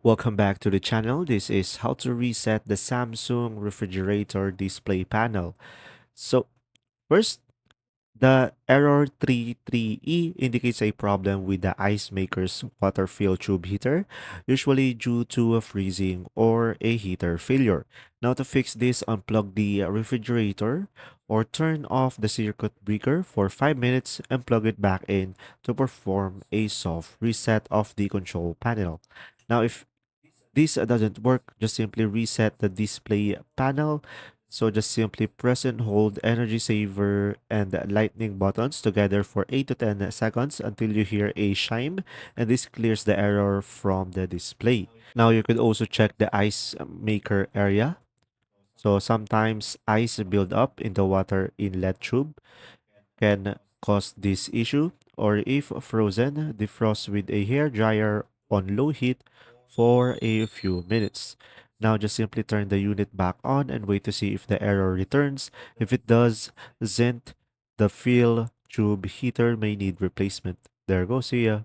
Welcome back to the channel. This is how to reset the Samsung refrigerator display panel. So first, the error 33E indicates a problem with the ice maker's water-filled tube heater, usually due to a freezing or a heater failure. Now to fix this, unplug the refrigerator or turn off the circuit breaker for 5 minutes and plug it back in to perform a soft reset of the control panel. Now if this doesn't work, just simply reset the display panel. So just simply press and hold energy saver and lightning buttons together for 8 to 10 seconds until you hear a chime, and this clears the error from the display. Now you could also check the ice maker area. So sometimes ice build up in the water inlet tube can cause this issue, or if frozen, defrost with a hair dryer on low heat for a few minutes. Now just simply turn the unit back on and wait to see if the error returns. If it doesn't, the fill tube heater may need replacement. There goes, see ya.